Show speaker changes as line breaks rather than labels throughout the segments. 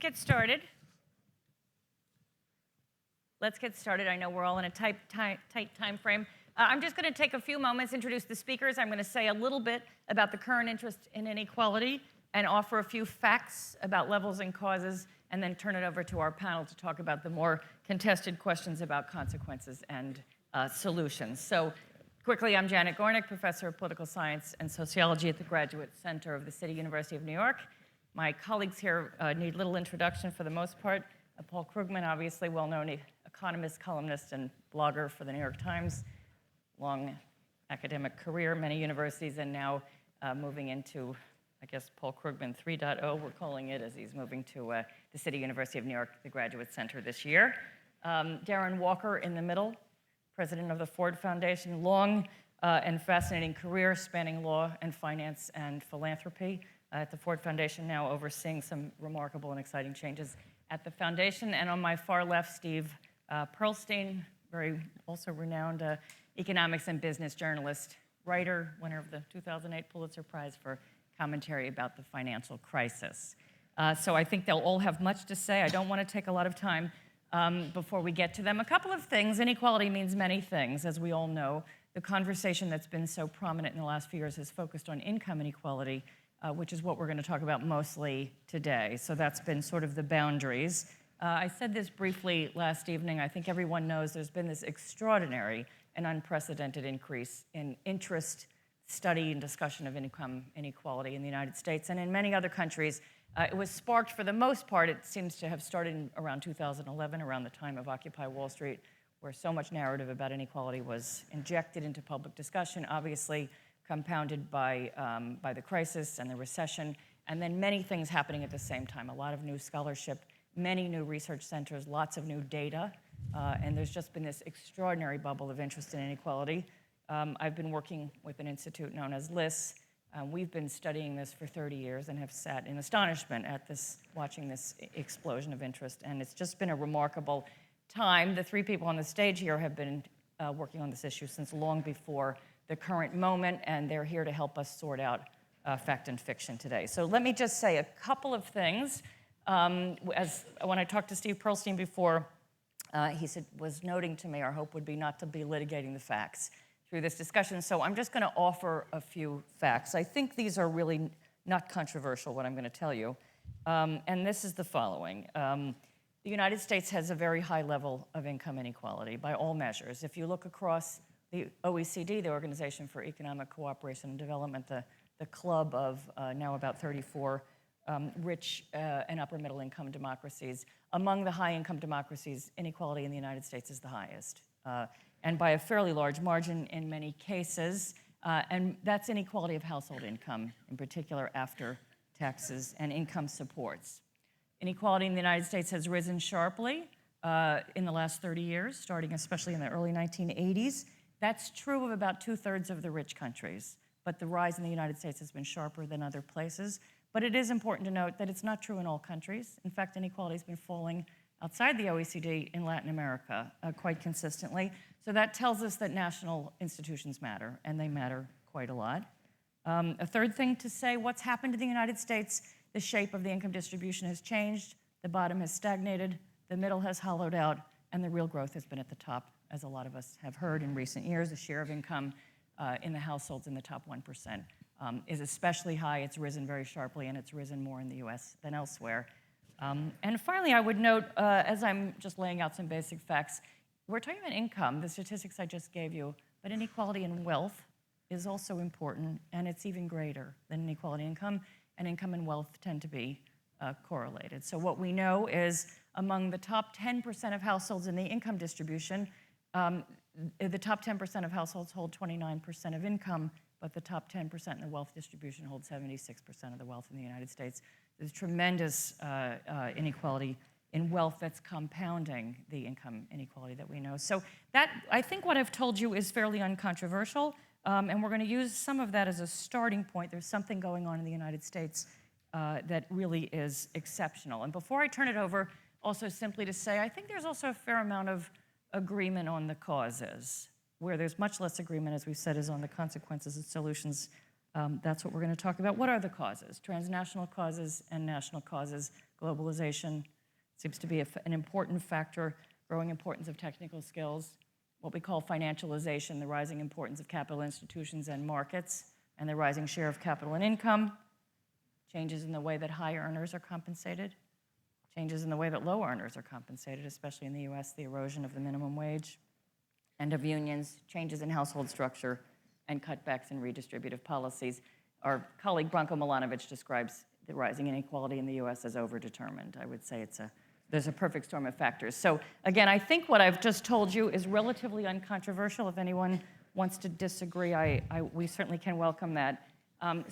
Let's get started. I know we're all in a tight time frame. I'm just going to take a few moments, introduce the speakers. I'm going to say a little bit about the current interest in inequality and offer a few facts about levels and causes, and then turn it over to our panel to talk about the more contested questions about consequences and solutions. So quickly, I'm Janet Gornick, Professor of Political Science and Sociology at the Graduate Center of the City University of New York. My colleagues here need little introduction for the most part. Paul Krugman, obviously well-known economist, columnist, and blogger for the New York Times. Long academic career, many universities, and now moving into, I guess, Paul Krugman 3.0, we're calling it, as he's moving to the City University of New York, the Graduate Center this year. Darren Walker in the middle, president of the Ford Foundation, long and fascinating career spanning law and finance and philanthropy at the Ford Foundation, now overseeing some remarkable and exciting changes at the foundation. And on my far left, Steve Pearlstein, very also renowned economics and business journalist, writer, winner of the 2008 Pulitzer Prize for commentary about the financial crisis. So I think they'll all have much to say. I don't want to take a lot of time before we get to them. A couple of things. Inequality means many things, as we all know. The conversation that's been so prominent in the last few years has focused on income inequality, which is what we're going to talk about mostly today. So that's been sort of the boundaries. I said this briefly last evening. I think everyone knows there's been this extraordinary and unprecedented increase in interest, study, and discussion of income inequality in the United States and in many other countries. It was sparked, for the most part, it seems to have started in around 2011, around the time of Occupy Wall Street, where so much narrative about inequality was injected into public discussion, obviously compounded by the crisis and the recession, and then many things happening at the same time. A lot of new scholarship, many new research centers, lots of new data, and there's just been this extraordinary bubble of interest in inequality. I've been working with an institute known as LIS. We've been studying this for 30 years and have sat in astonishment at this, watching this explosion of interest, and it's just been a remarkable time. The three people on the stage here have been working on this issue since long before the current moment, and they're here to help us sort out fact and fiction today. So let me just say a couple of things. When I talked to Steve Pearlstein before, he was noting to me our hope would be not to be litigating the facts through this discussion. So I'm just going to offer a few facts. I think these are really not controversial, what I'm going to tell you. And this is the following. The United States has a very high level of income inequality by all measures. If you look across the OECD, the Organization for Economic Cooperation and Development, the club of now about 34 rich and upper middle income democracies. Among the high income democracies, inequality in the United States is the highest, and by a fairly large margin in many cases, and that's inequality of household income, in particular after taxes and income supports. Inequality in the United States has risen sharply in the last 30 years, starting especially in the early 1980s. That's true of about 2/3 of the rich countries, but the rise in the United States has been sharper than other places. But it is important to note that it's not true in all countries. In fact, inequality has been falling outside the OECD in Latin America quite consistently. So that tells us that national institutions matter, and they matter quite a lot. A third thing to say, what's happened to the United States? The shape of the income distribution has changed, the bottom has stagnated, the middle has hollowed out, and the real growth has been at the top. As a lot of us have heard in recent years, the share of income in the households in the top 1% is especially high. It's risen very sharply, and it's risen more in the US than elsewhere. And finally, I would note, as I'm just laying out some basic facts, we're talking about income, the statistics I just gave you, but inequality in wealth is also important, and it's even greater than inequality in income, and income and wealth tend to be correlated. So what we know is among the top 10% of households in the income distribution, the top 10% of households hold 29% of income, but the top 10% in the wealth distribution hold 76% of the wealth in the United States. There's tremendous inequality in wealth that's compounding the income inequality that we know. So that, I think what I've told you is fairly uncontroversial, and we're going to use some of that as a starting point. There's something going on in the United States that really is exceptional. And before I turn it over, also simply to say, I think there's also a fair amount of agreement on the causes. Where there's much less agreement, as we've said, is on the consequences and solutions. That's what we're going to talk about. What are the causes? Transnational causes and national causes. globalization seems to be an important factor, growing importance of technical skills, what we call financialization, the rising importance of capital institutions and markets, and the rising share of capital and income, changes in the way that high earners are compensated, changes in the way that low earners are compensated, especially in the US, the erosion of the minimum wage, and of unions, changes in household structure, and cutbacks in redistributive policies. Our colleague Branko Milanovic describes the rising inequality in the US as overdetermined. I would say there's a perfect storm of factors. So again, I think what I've just told you is relatively uncontroversial. If anyone wants to disagree, we certainly can welcome that.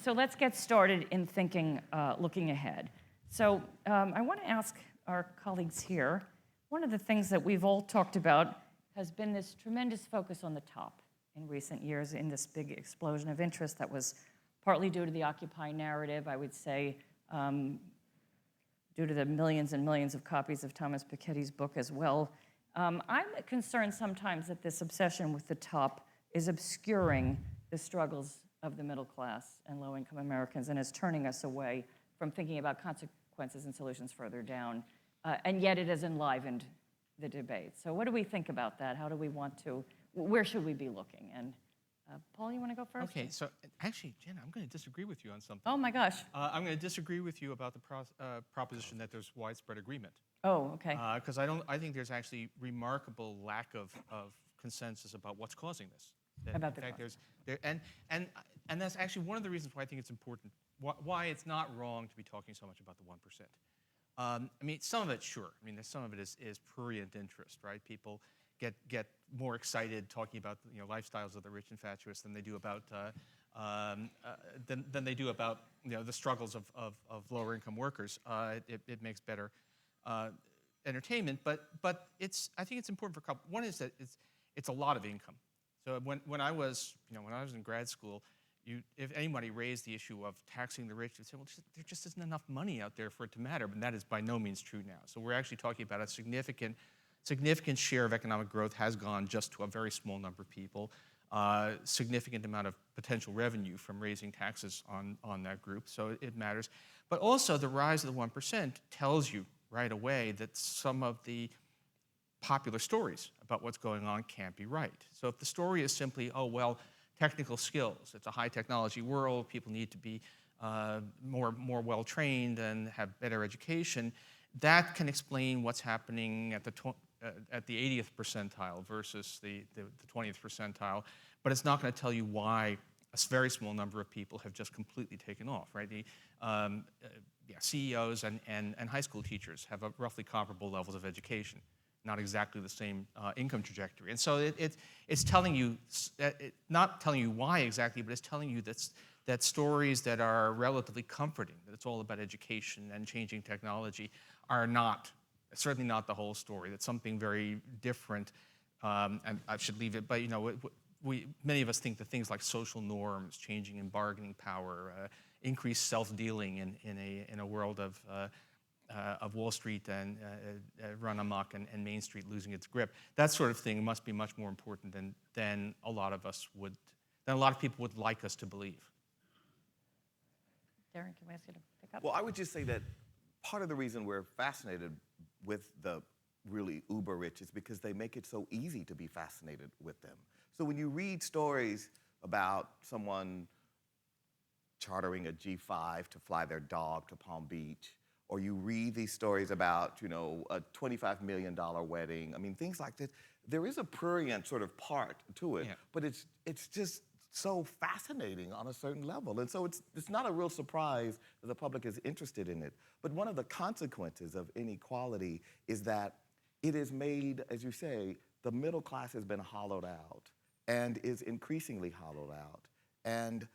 So let's get started in thinking, looking ahead. So I want to ask our colleagues here, one of the things that we've all talked about has been this tremendous focus on the top in recent years in this big explosion of interest that was partly due to the Occupy narrative, I would say, due to the millions and millions of copies of Thomas Piketty's book as well. I'm concerned sometimes that this obsession with the top is obscuring the struggles of the middle class and low-income Americans and is turning us away from thinking about consequences and solutions further down. And yet it has enlivened the debate. So what do we think about that? How do we want to, where should we be looking? And Paul, you want to go first?
Okay, so actually, Jen, I'm going to disagree with you on something.
Oh my gosh.
I'm going to disagree with you about the proposition that there's widespread agreement.
Oh, okay.
Because I think there's actually remarkable lack of consensus about what's causing this.
About the cause.
And that's actually one of the reasons why I think it's important, why it's not wrong to be talking so much about the 1%. I mean, some of it, sure. I mean, some of it is prurient interest, right? People get more excited talking about lifestyles of the rich and fatuous than they do about the struggles of lower income workers. It makes better entertainment, but I think it's important for a couple. One is that it's a lot of income. So when I was in grad school, if anybody raised the issue of taxing the rich, they'd say, well, there just isn't enough money out there for it to matter. But that is by no means true now. So we're actually talking about a significant share of economic growth has gone just to a very small number of people. Significant amount of potential revenue from raising taxes on that group. So it matters. But also the rise of the 1% tells you right away that some of the popular stories about what's going on can't be right. So if the story is simply, oh, well, technical skills, it's a high technology world, people need to be more well-trained and have better education, that can explain what's happening at the 80th percentile versus the 20th percentile, but it's not going to tell you why a very small number of people have just completely taken off, right? The CEOs and high school teachers have roughly comparable levels of education, not exactly the same income trajectory. And so it's telling you, not telling you why exactly, but it's telling you that stories that are relatively comforting, that it's all about education and changing technology, are certainly not the whole story. That's something very different, and I should leave it, but many of us think that things like social norms, changing in bargaining power, increased self-dealing in a world of Wall Street and run amok and Main Street losing its grip. That sort of thing must be much more important than a lot of people would like us to believe.
Darren, can we ask you to pick up?
Well, I would just say that part of the reason we're fascinated with the really uber rich is because they make it so easy to be fascinated with them. So when you read stories about someone chartering a G5 to fly their dog to Palm Beach, or you read these stories about, a $25 million wedding. I mean, things like this. There is a prurient sort of part to it, but it's just so fascinating on a certain level. And so it's not a real surprise that the public is interested in it. But one of the consequences of inequality is that it has made, as you say, the middle class has been hollowed out and is increasingly hollowed out. And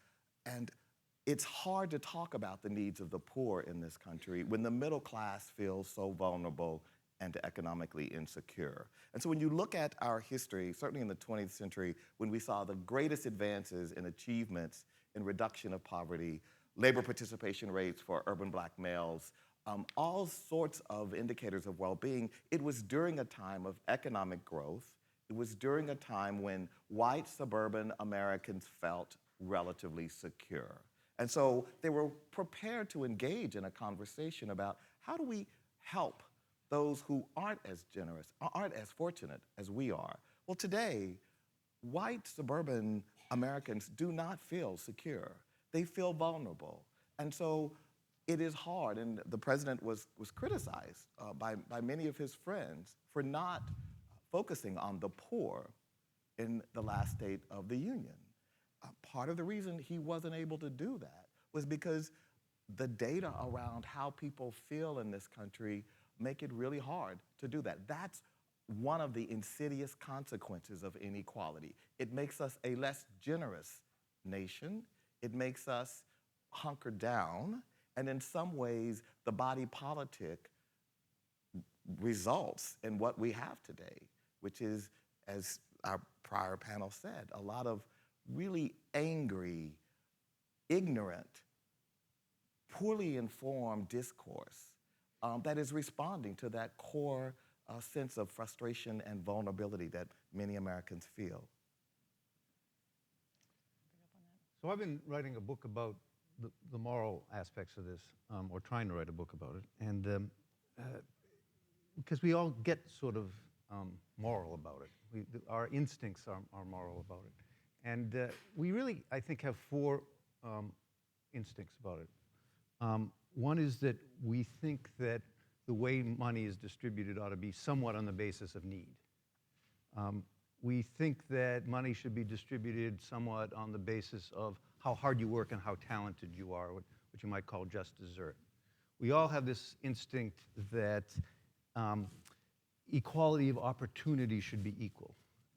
it's hard to talk about the needs of the poor in this country when the middle class feels so vulnerable and economically insecure. And so when you look at our history, certainly in the 20th century, when we saw the greatest advances in achievements in reduction of poverty, labor participation rates for urban black males, all sorts of indicators of well-being, it was during a time of economic growth. It was during a time when white suburban Americans felt relatively secure. And so they were prepared to engage in a conversation about how do we help those who aren't as generous, aren't as fortunate as we are? Well, today, white suburban Americans do not feel secure. They feel vulnerable. And so it is hard, and the president was criticized by many of his friends for not focusing on the poor in the last State of the Union. Part of the reason he wasn't able to do that was because the data around how people feel in this country make it really hard to do that. That's one of the insidious consequences of inequality. It makes us a less generous nation. It makes us hunker down. And in some ways, the body politic results in what we have today, which is, as our prior panel said, a lot of really angry, ignorant, poorly informed discourse that is responding to that core sense of frustration and vulnerability that many Americans feel.
So I've been writing a book about the moral aspects of this, or trying to write a book about it, and because we all get sort of moral about it. Our instincts are moral about it. And we really, I think, have four instincts about it. One is that we think that the way money is distributed ought to be somewhat on the basis of need. We think that money should be distributed somewhat on the basis of how hard you work and how talented you are, what you might call just desert. We all have this instinct that equality of opportunity should be equal,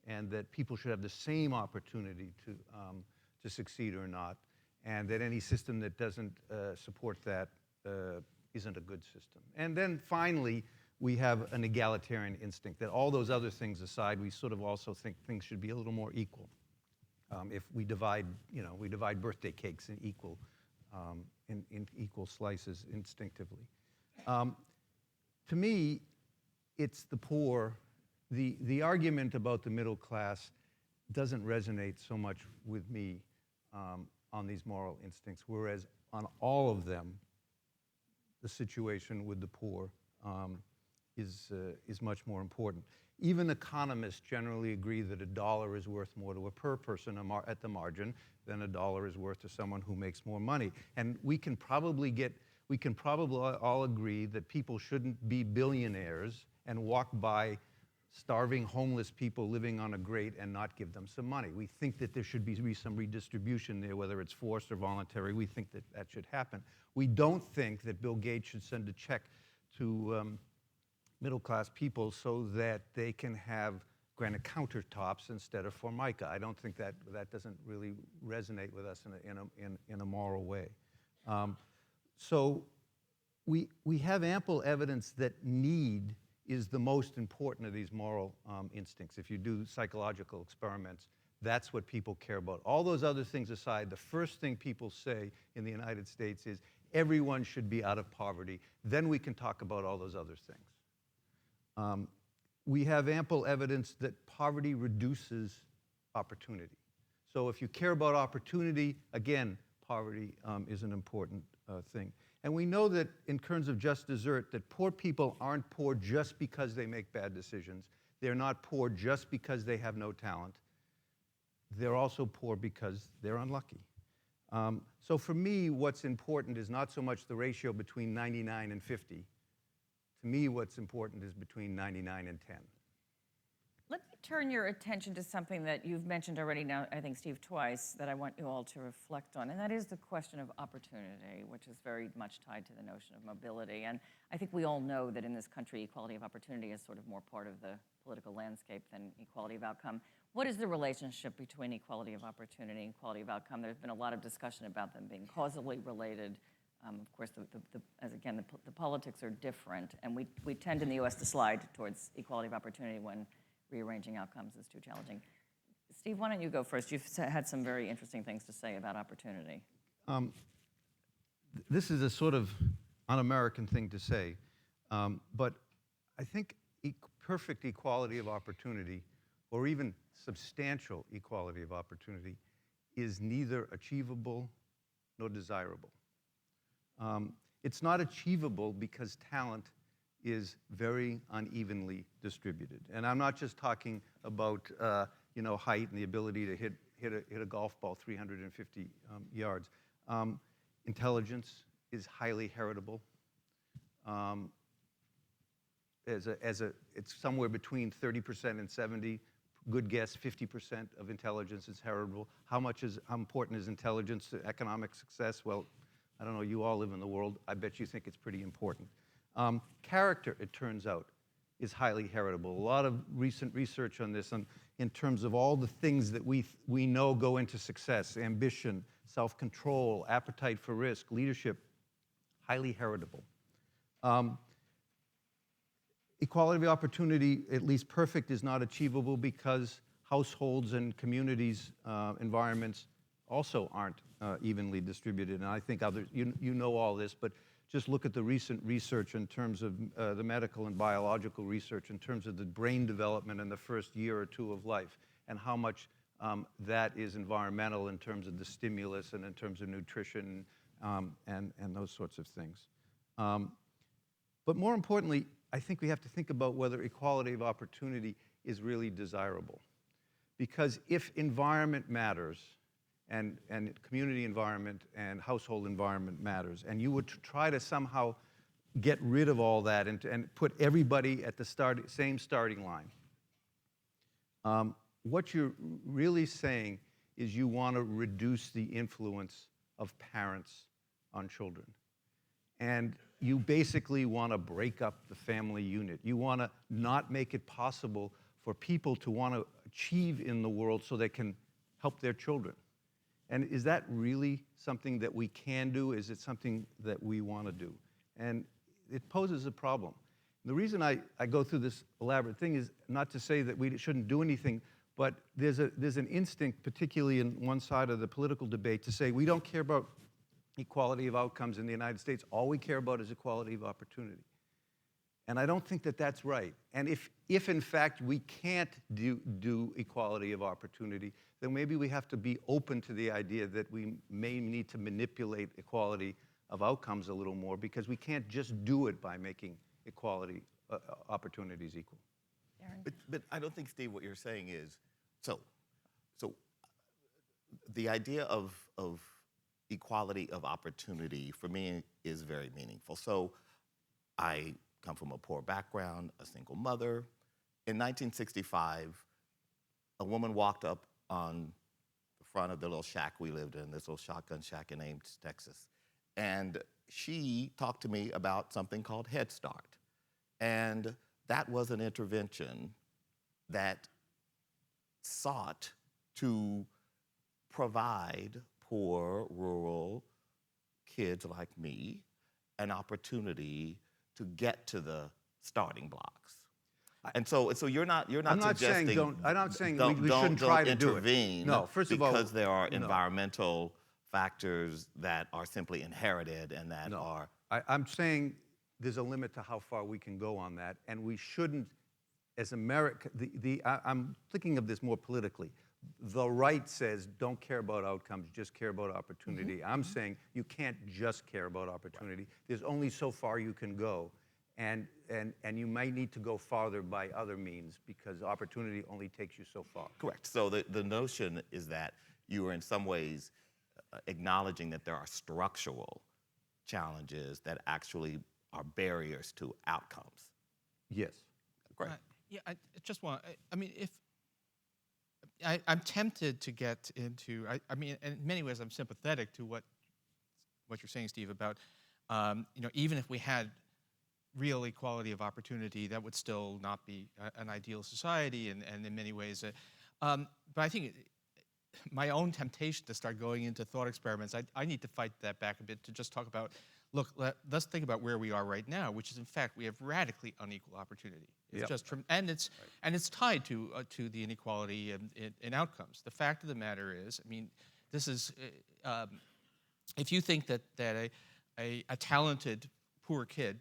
and that people should have the same opportunity to succeed or not, and that any system that doesn't support that isn't a good system. And then finally, we have an egalitarian instinct, that all those other things aside, we sort of also think things should be a little more equal. If we divide, we divide birthday cakes in equal slices instinctively. To me, it's the poor. The argument about the middle class doesn't resonate so much with me on these moral instincts, whereas on all of them, the situation with the poor is much more important. Even economists generally agree that a dollar is worth more to a per person at the margin than a dollar is worth to someone who makes more money. And we can probably all agree that people shouldn't be billionaires and walk by starving homeless people living on a grate and not give them some money. We think that there should be some redistribution there, whether it's forced or voluntary. We think that that should happen. We don't think that Bill Gates should send a check to middle-class people so that they can have granite countertops instead of Formica. I don't think that doesn't really resonate with us in a moral way. So we have ample evidence that need is the most important of these moral instincts. If you do psychological experiments, that's what people care about. All those other things aside, the first thing people say in the United States is everyone should be out of poverty. Then we can talk about all those other things. We have ample evidence that poverty reduces opportunity. So if you care about opportunity, again, poverty is an important thing. And we know that in terms of just desert, that poor people aren't poor just because they make bad decisions. They're not poor just because they have no talent. They're also poor because they're unlucky. So for me, what's important is not so much the ratio between 99 and 50. To me, what's important is between 99 and 10.
Let me turn your attention to something that you've mentioned already now, I think, Steve, twice, that I want you all to reflect on, and that is the question of opportunity, which is very much tied to the notion of mobility. And I think we all know that in this country, equality of opportunity is sort of more part of the political landscape than equality of outcome. What is the relationship between equality of opportunity and equality of outcome? There's been a lot of discussion about them being causally related. Of course, the politics are different, and we tend in the U.S. to slide towards equality of opportunity when rearranging outcomes is too challenging. Steve, why don't you go first? You've had some very interesting things to say about opportunity.
This is a sort of un-American thing to say, but I think perfect equality of opportunity, or even substantial equality of opportunity, is neither achievable nor desirable. It's not achievable because talent is very unevenly distributed. And I'm not just talking about height and the ability to hit a golf ball 350 yards. Intelligence is highly heritable. It's somewhere between 30% and 70%. Good guess, 50% of intelligence is heritable. How important is intelligence to economic success? Well, I don't know, you all live in the world. I bet you think it's pretty important. Character, it turns out, is highly heritable. A lot of recent research on this in terms of all the things that we know go into success: ambition, self-control, appetite for risk, leadership, highly heritable. Equality of opportunity, at least perfect, is not achievable because households and communities, environments also aren't evenly distributed. And I think others, you know all this, but just look at the recent research in terms of the medical and biological research in terms of the brain development in the first year or two of life, and how much that is environmental in terms of the stimulus and in terms of nutrition and those sorts of things. But more importantly, I think we have to think about whether equality of opportunity is really desirable. Because if environment matters, and community environment and household environment matters, and you would try to somehow get rid of all that and put everybody at the same starting line, what you're really saying is you want to reduce the influence of parents on children. And you basically want to break up the family unit. You want to not make it possible for people to want to achieve in the world so they can help their children. And is that really something that we can do? Is it something that we want to do? And it poses a problem. The reason I go through this elaborate thing is not to say that we shouldn't do anything, but there's an instinct, particularly in one side of the political debate, to say we don't care about equality of outcomes in the United States. All we care about is equality of opportunity. And I don't think that that's right. And if in fact we can't do equality of opportunity, then maybe we have to be open to the idea that we may need to manipulate equality of outcomes a little more, because we can't just do it by making equality opportunities equal.
But I don't think, Steve, what you're saying is, so the idea of equality of opportunity for me is very meaningful. So I come from a poor background, a single mother. In 1965, a woman walked up on the front of the little shack we lived in, this little shotgun shack in Ames, Texas. And she talked to me about something called Head Start. And that was an intervention that sought to provide poor, rural kids like me an opportunity to get to the starting blocks. And so you're not suggesting
I'm not saying we shouldn't try to do it.
Intervene.
No, first of all,
because there are environmental factors that are simply inherited and that are.
I'm saying there's a limit to how far we can go on that, and we shouldn't, as America. I'm thinking of this more politically. The right says don't care about outcomes, just care about opportunity. I'm saying you can't just care about opportunity. Right. There's only so far you can go, and you might need to go farther by other means, because opportunity only takes you so far.
Correct. So the notion is that you are in some ways acknowledging that there are structural challenges that actually are barriers to outcomes.
Yes.
Great.
I just want, I mean, if I'm tempted to get into, I mean, in many ways I'm sympathetic to what you're saying, Steve, about, even if we had real equality of opportunity, that would still not be an ideal society, and in many ways. But I think my own temptation to start going into thought experiments, I need to fight that back a bit to just talk about, look, let's think about where we are right now, which is, in fact, we have radically unequal opportunity. It's just, and it's tied to the inequality in outcomes. The fact of the matter is, I mean, this is, if you think that a talented poor kid,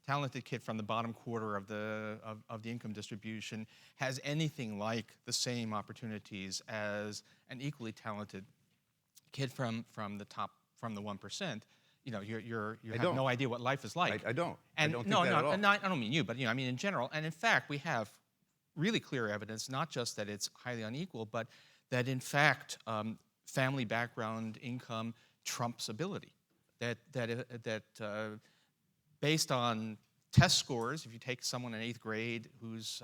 talented kid from the bottom quarter of the income distribution has anything like the same opportunities as an equally talented kid from the top, from the 1%, you
I
have
don't.
no idea what life is like.
I don't.
And
I don't
no,
think that at all.
no, I don't mean you, but I mean in general. And in fact, we have really clear evidence, not just that it's highly unequal, but that in fact, family background, income trumps ability. That based on test scores, if you take someone in 8th grade who's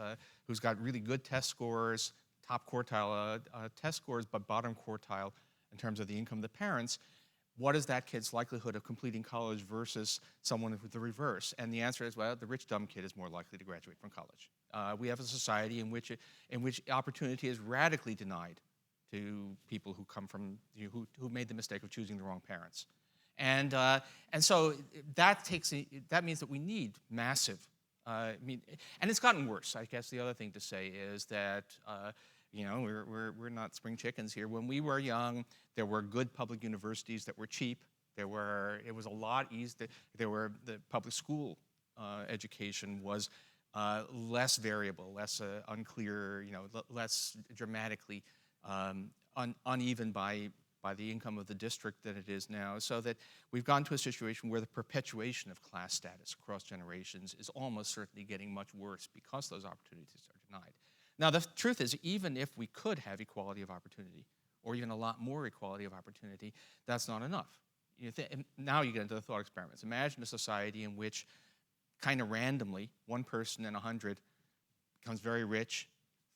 got really good test scores, top quartile test scores, but bottom quartile in terms of the income of the parents, what is that kid's likelihood of completing college versus someone with the reverse? And the answer is, well, the rich, dumb kid is more likely to graduate from college. We have a society in which opportunity is radically denied to people who come from, who made the mistake of choosing the wrong parents. And so that means that we need massive, and it's gotten worse. I guess the other thing to say is that, we're not spring chickens here. When we were young, there were good public universities that were cheap. It was a lot easier. The public school education was less variable, less unclear, less dramatically uneven by the income of the district than it is now, so that we've gone to a situation where the perpetuation of class status across generations is almost certainly getting much worse because those opportunities are denied. Now, the truth is, even if we could have equality of opportunity, or even a lot more equality of opportunity, that's not enough. Now you get into the thought experiments. Imagine a society in which, kind of randomly, 1 person in 100 becomes very rich,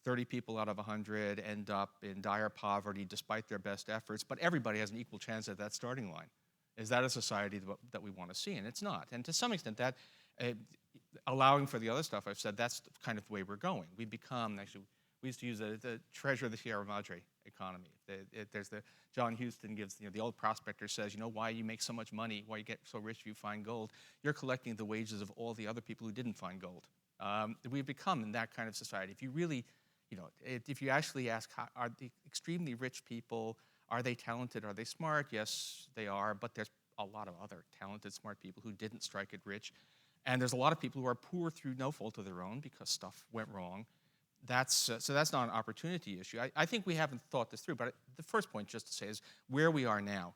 30 people out of 100 end up in dire poverty despite their best efforts, but everybody has an equal chance at that starting line. Is that a society that we want to see? And it's not. And to some extent, that allowing for the other stuff I've said, that's kind of the way we're going. We become, actually, we used to use the treasure of the Sierra Madre economy. There's John Huston gives, the old prospector says, why you make so much money, why you get so rich if you find gold? You're collecting the wages of all the other people who didn't find gold. We've become in that kind of society. If you really, if you actually ask, are the extremely rich people, are they talented, are they smart? Yes, they are, but there's a lot of other talented, smart people who didn't strike it rich. And there's a lot of people who are poor through no fault of their own because stuff went wrong. So that's not an opportunity issue. I think we haven't thought this through, but the first point just to say is where we are now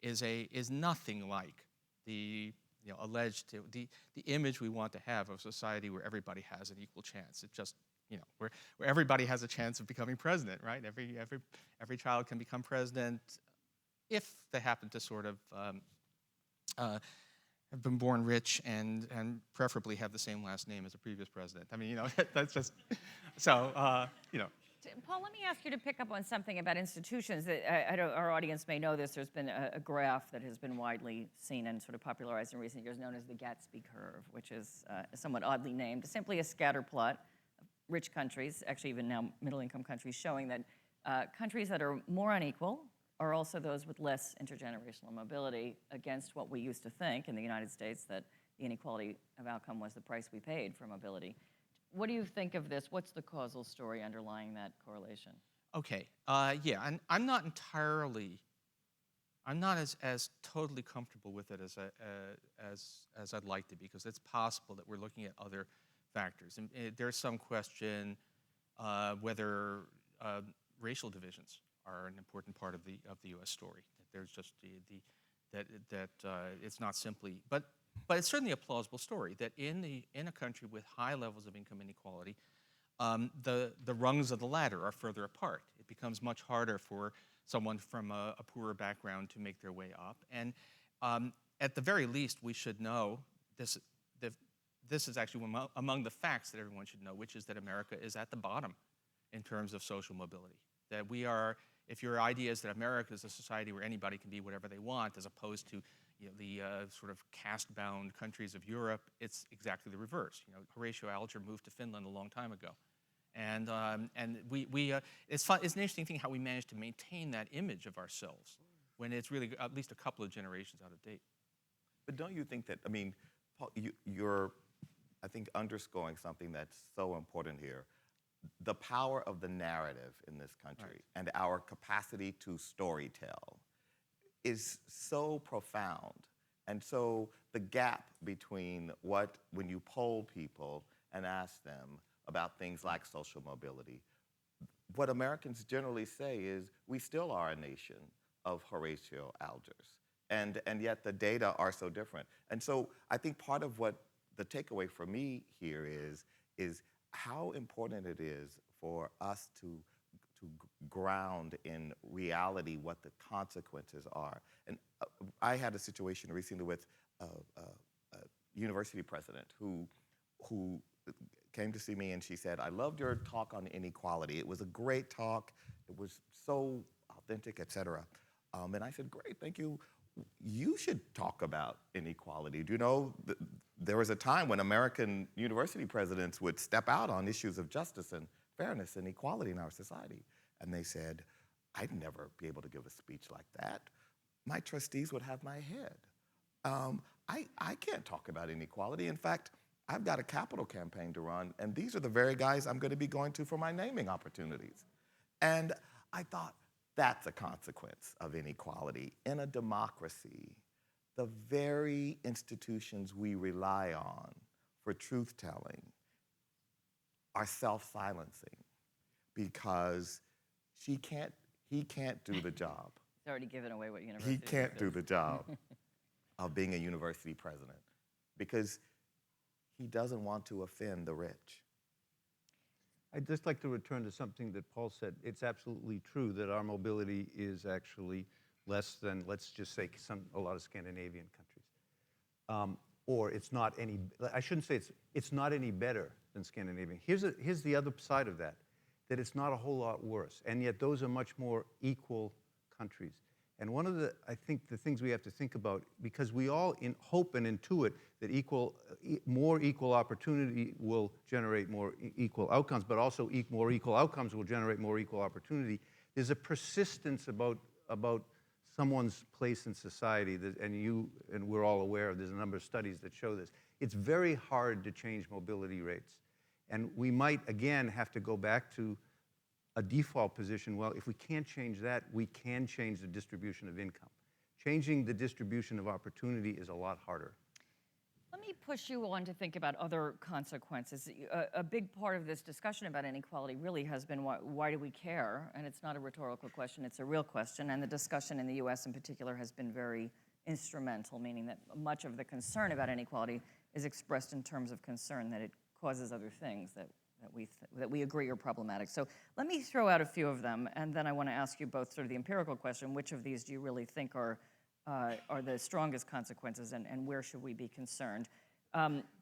is nothing like the the image we want to have of a society where everybody has an equal chance. It just where everybody has a chance of becoming president, right? Every child can become president if they happen to sort of have been born rich and preferably have the same last name as a previous president. I mean, that's just so
Paul, let me ask you to pick up on something about institutions. That our audience may know this. There's been a graph that has been widely seen and sort of popularized in recent years, known as the Gatsby curve, which is somewhat oddly named, simply a scatter plot of rich countries, actually even now middle-income countries, showing that countries that are more unequal are also those with less intergenerational mobility, against what we used to think in the United States, that the inequality of outcome was the price we paid for mobility. What do you think of this? What's the causal story underlying that correlation?
Okay, yeah, and I'm not as totally comfortable with it as I'd like to be, because it's possible that we're looking at other factors. And there's some question whether racial divisions are an important part of the U.S. story. That there's just that it's not simply, but it's certainly a plausible story that in a country with high levels of income inequality, the rungs of the ladder are further apart. It becomes much harder for someone from a poorer background to make their way up. And at the very least, we should know this. This is actually among the facts that everyone should know, which is that America is at the bottom in terms of social mobility. That we are, if your idea is that America is a society where anybody can be whatever they want, as opposed to the sort of caste-bound countries of Europe, it's exactly the reverse. Horatio Alger moved to Finland a long time ago, and it's fun. It's an interesting thing how we managed to maintain that image of ourselves when it's really at least a couple of generations out of date.
But don't you think that, I mean, Paul, you're, I think, underscoring something that's so important here. The power of the narrative in this country, right, and our capacity to storytell is so profound. And so the gap between when you poll people and ask them about things like social mobility, what Americans generally say is, we still are a nation of Horatio Algers. and yet the data are so different. And so I think part of what the takeaway for me here is how important it is for us to ground in reality what the consequences are. And I had a situation recently with a university president who came to see me, and she said, "I loved your talk on inequality. It was a great talk. It was so authentic, et cetera." And I said, "Great, thank you. You should talk about inequality. Do you know, there was a time when American university presidents would step out on issues of justice and fairness and equality in our society." And they said, "I'd never be able to give a speech like that. My trustees would have my head. I can't talk about inequality. In fact, I've got a capital campaign to run, and these are the very guys I'm going to be going to for my naming opportunities." And I thought, that's a consequence of inequality. In a democracy, the very institutions we rely on for truth-telling are self-silencing because he can't do the job.
He's already given away what university
He can't do the job of being a university president because he doesn't want to offend the rich.
I'd just like to return to something that Paul said. It's absolutely true that our mobility is actually less than, let's just say, a lot of Scandinavian countries. Or it's not any, I shouldn't say it's not any better than Scandinavian. Here's the other side of that it's not a whole lot worse. And yet those are much more equal countries. And one of I think the things we have to think about, because we all hope and intuit that more equal opportunity will generate more equal outcomes, but also more equal outcomes will generate more equal opportunity. There's a persistence about someone's place in society, and we're all aware of, there's a number of studies that show this. It's very hard to change mobility rates. And we might, again, have to go back to a default position. Well, if we can't change that, we can change the distribution of income. Changing the distribution of opportunity is a lot harder.
Let me push you on to think about other consequences. A big part of this discussion about inequality really has been why do we care? And it's not a rhetorical question, it's a real question. And the discussion in the US in particular has been very instrumental, meaning that much of the concern about inequality is expressed in terms of concern that it causes other things that we agree are problematic. So let me throw out a few of them, and then I want to ask you both sort of the empirical question: which of these do you really think are the strongest consequences, and where should we be concerned?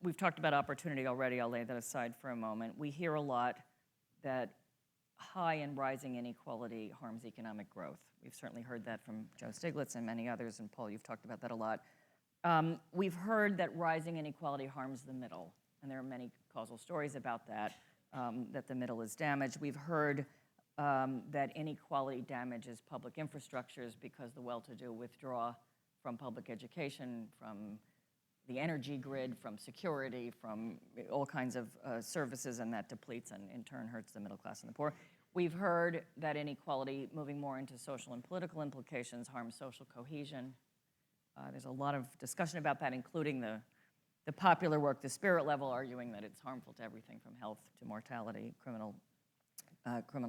We've talked about opportunity already. I'll lay that aside for a moment. We hear a lot that high and rising inequality harms economic growth. We've certainly heard that from Joe Stiglitz and many others, and Paul, you've talked about that a lot. We've heard that rising inequality harms the middle, and there are many causal stories about that, that the middle is damaged. We've heard that inequality damages public infrastructures because the well-to-do withdraw from public education, from the energy grid, from security, from all kinds of services, and that depletes and in turn hurts the middle class and the poor. We've heard that inequality, moving more into social and political implications, harms social cohesion. There's a lot of discussion about that, including the popular work, the Spirit Level, arguing that it's harmful to everything from health to mortality, criminal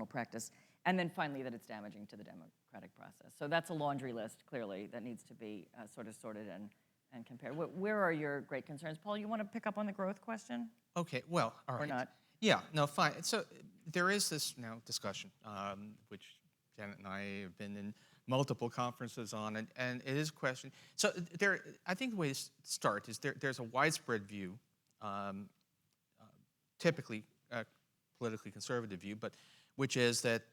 practice, and then finally that it's damaging to the democratic process. So that's a laundry list, clearly, that needs to be sort of sorted and compared. Where are your great concerns? Paul, you want to pick up on the growth question?
Okay, well, all right.
Or not?
Yeah, no, fine. So there is this now discussion, which Janet and I have been in multiple conferences on, and it is a question. So I think the way to start is there's a widespread view, typically a politically conservative view, but which is that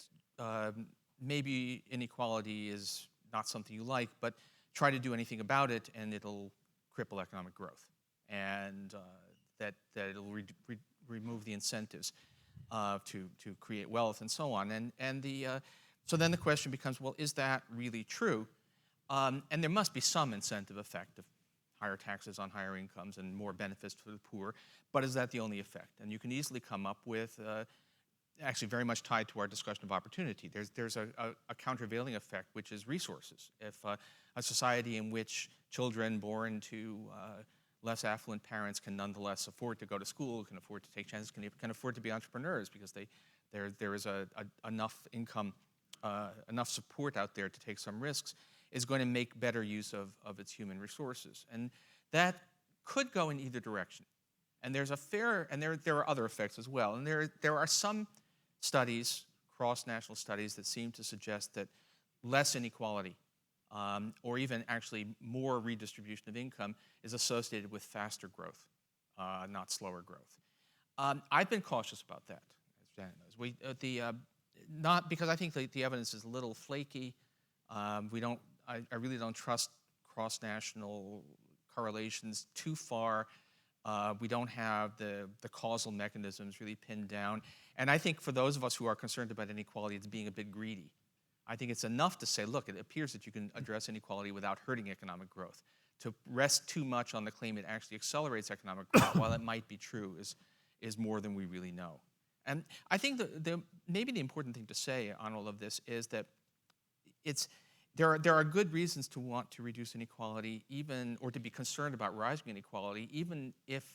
maybe inequality is not something you like, but try to do anything about it and it'll cripple economic growth, and that it'll remove the incentives to create wealth and so on. So then the question becomes, well, is that really true? And there must be some incentive effect of higher taxes on higher incomes and more benefits for the poor, but is that the only effect? And you can easily come up with, actually very much tied to our discussion of opportunity, there's a countervailing effect, which is resources. If a society in which children born to less affluent parents can nonetheless afford to go to school, can afford to take chances, can afford to be entrepreneurs because there is enough income, enough support out there to take some risks. is going to make better use of its human resources. And that could go in either direction. And there's a fair, and there are other effects as well. And there are some studies, cross-national studies, that seem to suggest that less inequality, or even actually more redistribution of income, is associated with faster growth, not slower growth. I've been cautious about that, as Janet knows. Not because I think the evidence is a little flaky. I really don't trust cross-national correlations too far. We don't have the causal mechanisms really pinned down. And I think for those of us who are concerned about inequality, it's being a bit greedy. I think it's enough to say, look, it appears that you can address inequality without hurting economic growth. To rest too much on the claim it actually accelerates economic growth, while it might be true, is more than we really know. And I think maybe the important thing to say on all of this is that there are good reasons to want to reduce inequality, or to be concerned about rising inequality, even if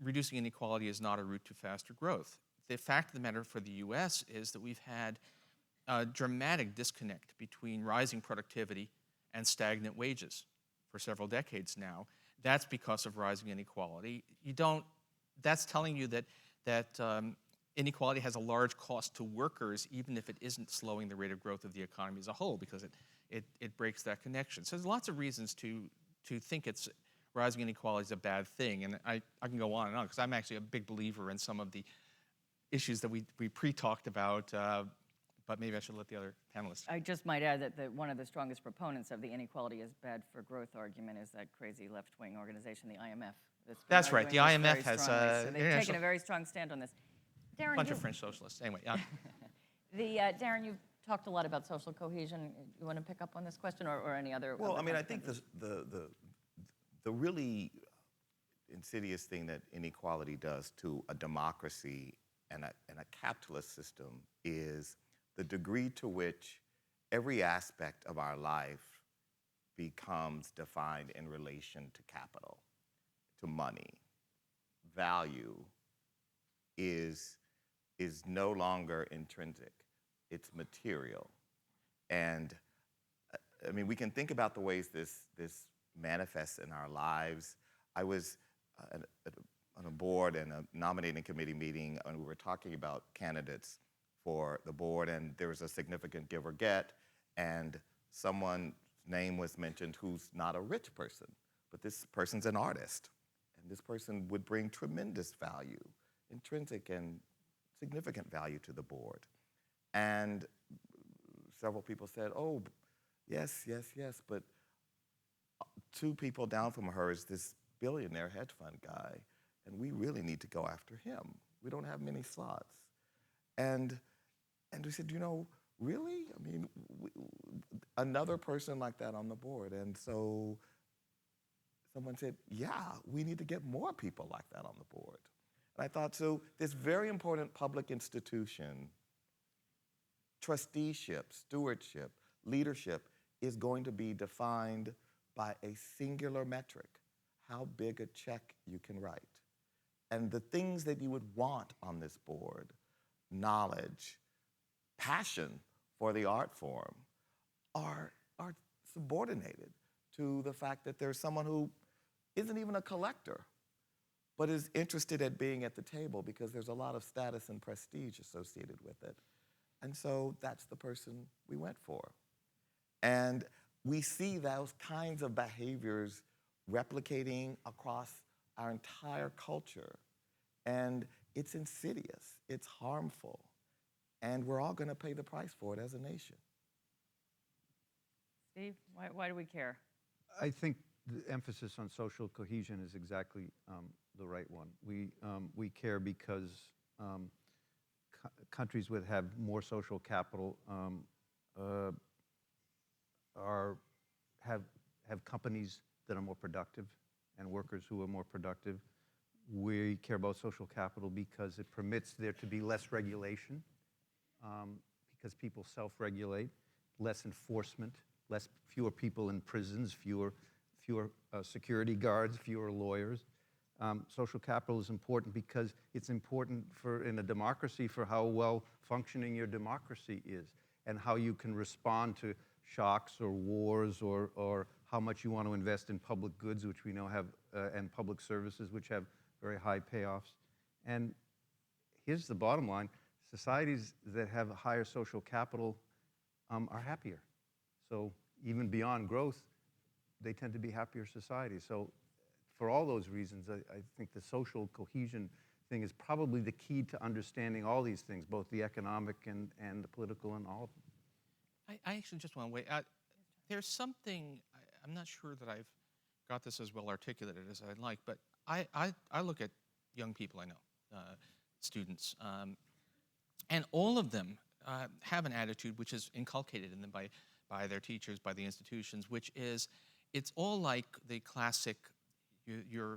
reducing inequality is not a route to faster growth. The fact of the matter for the US is that we've had a dramatic disconnect between rising productivity and stagnant wages for several decades now. That's because of rising inequality. That's telling you that inequality has a large cost to workers, even if it isn't slowing the rate of growth of the economy as a whole, because it breaks that connection. So there's lots of reasons to think rising inequality is a bad thing, and I can go on and on, because I'm actually a big believer in some of the issues that we pre-talked about, but maybe I should let the other panelists.
I just might add that one of the strongest proponents of the inequality is bad for growth argument is that crazy left-wing organization, the IMF.
That's right. The IMF has
so they've taken a very strong stand on this. Darren,
bunch of French socialists. Anyway,
Darren, you've talked a lot about social cohesion. You want to pick up on this question, or any other?
Well,
other
I mean, I think the really insidious thing that inequality does to a democracy and a capitalist system is the degree to which every aspect of our life becomes defined in relation to capital, to money. Value is no longer intrinsic, it's material. And I mean, we can think about the ways this manifests in our lives. I was on a board and a nominating committee meeting, and we were talking about candidates for the board, and there was a significant give or get, and someone's name was mentioned who's not a rich person, but this person's an artist, and this person would bring tremendous value, intrinsic and significant value to the board. And several people said, oh, yes, but two people down from her is this billionaire hedge fund guy, and we really need to go after him. We don't have many slots. And we said, really? I mean, another person like that on the board. And so someone said, yeah, we need to get more people like that on the board. And I thought, so this very important public institution, trusteeship, stewardship, leadership, is going to be defined by a singular metric, how big a check you can write. And the things that you would want on this board, knowledge, passion for the art form, are subordinated to the fact that there's someone who isn't even a collector, but is interested at being at the table because there's a lot of status and prestige associated with it. And so that's the person we went for. And we see those kinds of behaviors replicating across our entire culture. And it's insidious, it's harmful, and we're all going to pay the price for it as a nation.
Steve, why do we care?
I think the emphasis on social cohesion is exactly the right one. We care because countries that have more social capital have companies that are more productive and workers who are more productive. We care about social capital because it permits there to be less regulation, because people self-regulate, less enforcement, fewer people in prisons, fewer security guards, fewer lawyers. Social capital is important because it's important in a democracy for how well functioning your democracy is and how you can respond to shocks or wars or how much you want to invest in public goods, which we know have, and public services, which have very high payoffs. And here's the bottom line. Societies that have higher social capital are happier. So even beyond growth, they tend to be happier societies. So for all those reasons, I think the social cohesion thing is probably the key to understanding all these things, both the economic and the political and all of them.
I actually just want to wait. There's something, I'm not sure that I've got this as well articulated as I'd like, but I look at young people I know, students, and all of them have an attitude which is inculcated in them by their teachers, by the institutions, which is, it's all like the classic, you've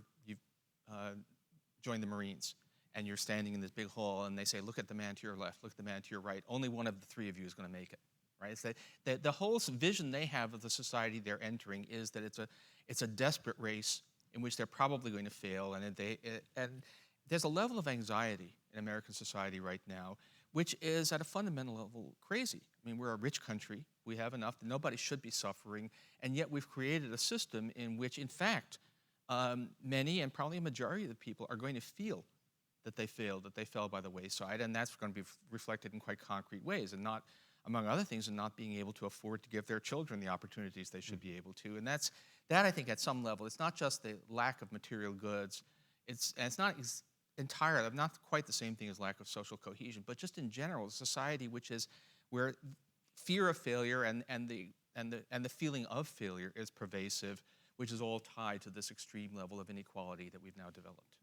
joined the Marines, and you're standing in this big hall, and they say, look at the man to your left, look at the man to your right. Only one of the three of you is going to make it, right? It's that the whole vision they have of the society they're entering is that it's a desperate race in which they're probably going to fail, and there's a level of anxiety in American society right now, which is at a fundamental level crazy. I mean, we're a rich country. We have enough that nobody should be suffering, and yet we've created a system in which, in fact, many and probably a majority of the people are going to feel that they failed, that they fell by the wayside, and that's going to be reflected in quite concrete ways, and not, among other things, in not being able to afford to give their children the opportunities they should be able to. And that, I think, at some level, it's not just the lack of material goods, it's not entirely, not quite the same thing as lack of social cohesion, but just in general, a society where fear of failure and the feeling of failure is pervasive, which is all tied to this extreme level of inequality that we've now developed.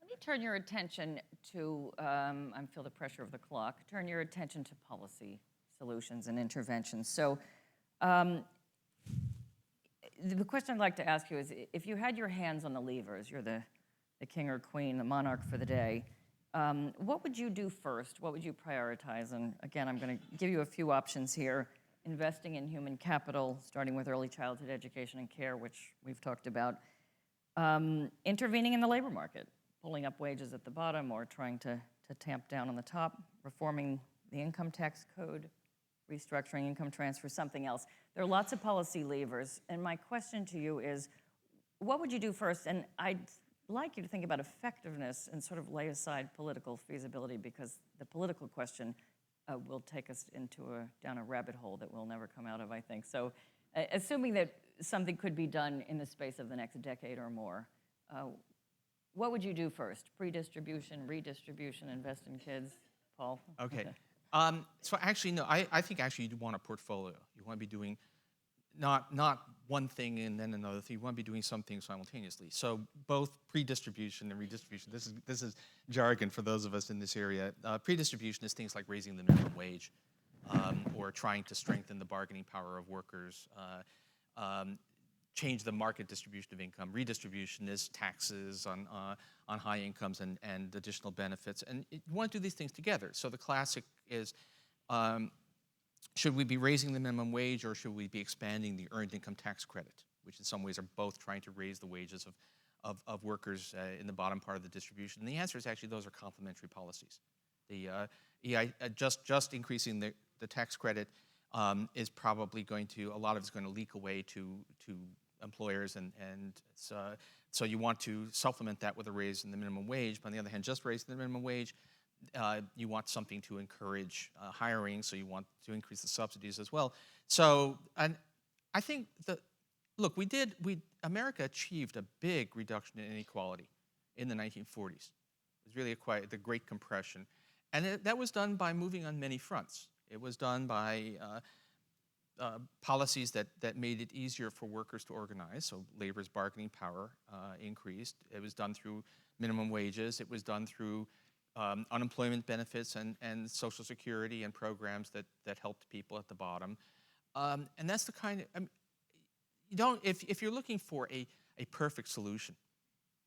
Let me turn your attention to, I feel the pressure of the clock, turn your attention to policy solutions and interventions. So the question I'd like to ask you is, if you had your hands on the levers, you're the king or queen, the monarch for the day, what would you do first? What would you prioritize? And again, I'm going to give you a few options here. Investing in human capital, starting with early childhood education and care, which we've talked about. Intervening in the labor market, pulling up wages at the bottom or trying to tamp down on the top, reforming the income tax code, restructuring income transfer, something else. There are lots of policy levers, and my question to you is, what would you do first? And I'd like you to think about effectiveness and sort of lay aside political feasibility, because the political question will take us down a rabbit hole that we'll never come out of, I think. So assuming that something could be done in the space of the next decade or more, what would you do first? Pre-distribution, redistribution, invest in kids? Paul?
Okay. So actually, no, I think actually you want a portfolio. You want to be doing not one thing and then another thing. You want to be doing something simultaneously. So both pre-distribution and redistribution. This is jargon for those of us in this area. Pre-distribution is things like raising the minimum wage, or trying to strengthen the bargaining power of workers, change the market distribution of income. Redistribution is taxes on high incomes and additional benefits. And you want to do these things together. So the classic is, should we be raising the minimum wage, or should we be expanding the earned income tax credit, which in some ways are both trying to raise the wages of workers in the bottom part of the distribution? And the answer is actually those are complementary policies. Just increasing the tax credit is probably a lot of it's going to leak away to employers, and so you want to supplement that with a raise in the minimum wage. But on the other hand, just raising the minimum wage, you want something to encourage hiring, so you want to increase the subsidies as well. So, and I think America achieved a big reduction in inequality in the 1940s. It was really the Great Compression. And that was done by moving on many fronts. It was done by policies that made it easier for workers to organize, so labor's bargaining power increased. It was done through minimum wages. It was done through unemployment benefits and Social Security and programs that helped people at the bottom. And that's the kind of, if you're looking for a perfect solution,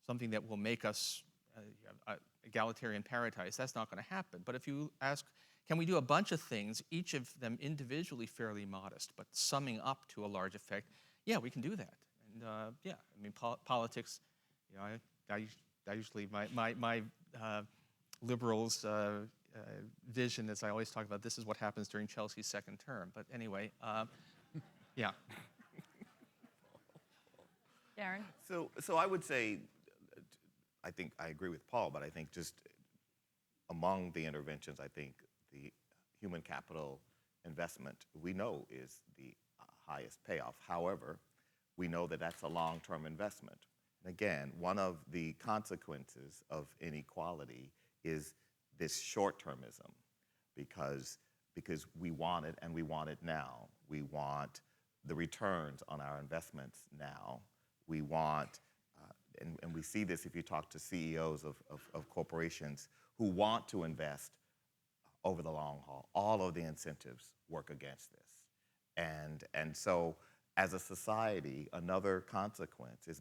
something that will make us egalitarian paradise, that's not going to happen. But if you ask, can we do a bunch of things, each of them individually fairly modest, but summing up to a large effect? Yeah, we can do that. And yeah, I mean, politics, I usually, my liberals' vision, as I always talk about, this is what happens during Chelsea's second term. But anyway, Yeah.
Darren?
So I would say, I think I agree with Paul, but I think just among the interventions, I think the human capital investment we know is the highest payoff. However, we know that that's a long-term investment. And again, one of the consequences of inequality is this short-termism, because we want it and we want it now. We want the returns on our investments now. We want, and we see this if you talk to CEOs of corporations who want to invest over the long haul. All of the incentives work against this. And so as a society, another consequence is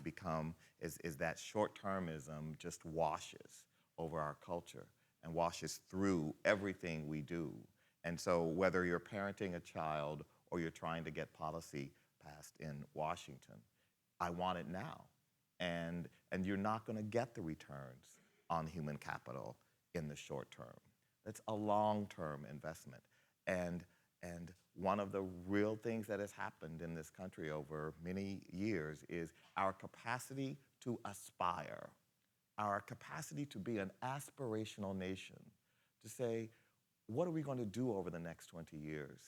that short-termism just washes over our culture and washes through everything we do. And so whether you're parenting a child or you're trying to get policy passed in Washington, I want it now. And you're not going to get the returns on human capital in the short term. That's a long-term investment. And one of the real things that has happened in this country over many years is our capacity to aspire, our capacity to be an aspirational nation, to say, what are we going to do over the next 20 years,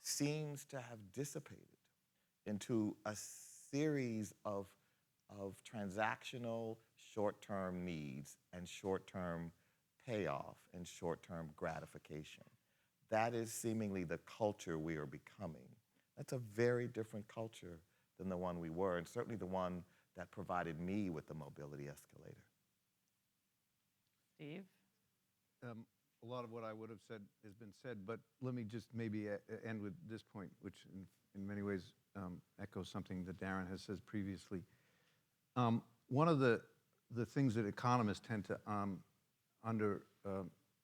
seems to have dissipated into a series of transactional short-term needs and short-term payoff and short-term gratification. That is seemingly the culture we are becoming. That's a very different culture than the one we were, and certainly the one that provided me with the mobility escalator.
Steve?
A lot of what I would have said has been said, but let me just maybe end with this point, which in many ways echoes something that Darren has said previously. One of the things that economists tend to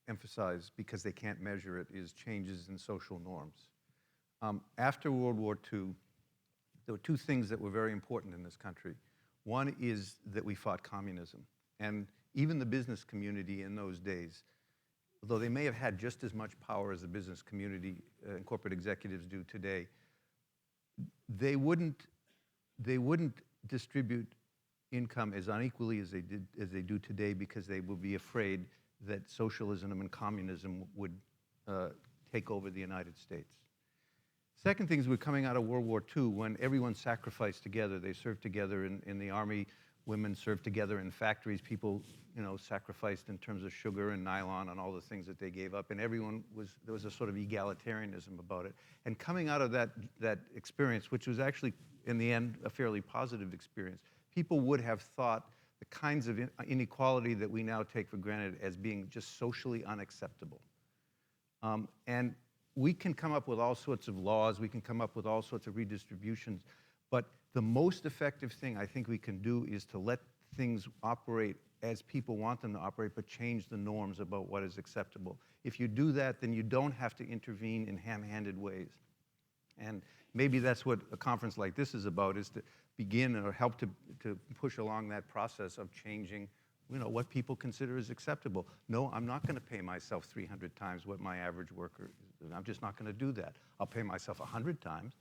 emphasize because they can't measure it is changes in social norms. After World War II, there were two things that were very important in this country. One is that we fought communism. And even the business community in those days, although they may have had just as much power as the business community and corporate executives do today, they wouldn't distribute income as unequally as they do today, because they would be afraid that socialism and communism would take over the United States. Second thing is, we're coming out of World War II when everyone sacrificed together. They served together in the army. Women served together in factories. People, sacrificed in terms of sugar and nylon and all the things that they gave up. And there was a sort of egalitarianism about it. And coming out of that experience, which was actually, in the end, a fairly positive experience, people would have thought the kinds of inequality that we now take for granted as being just socially unacceptable. And we can come up with all sorts of laws, we can come up with all sorts of redistributions, but the most effective thing I think we can do is to let things operate as people want them to operate, but change the norms about what is acceptable. If you do that, then you don't have to intervene in ham-handed ways. And maybe that's what a conference like this is about, is to begin or help to push along that process of changing what people consider as acceptable. No, I'm not going to pay myself 300 times what my average worker is. I'm just not going to do that. I'll pay myself 100 times,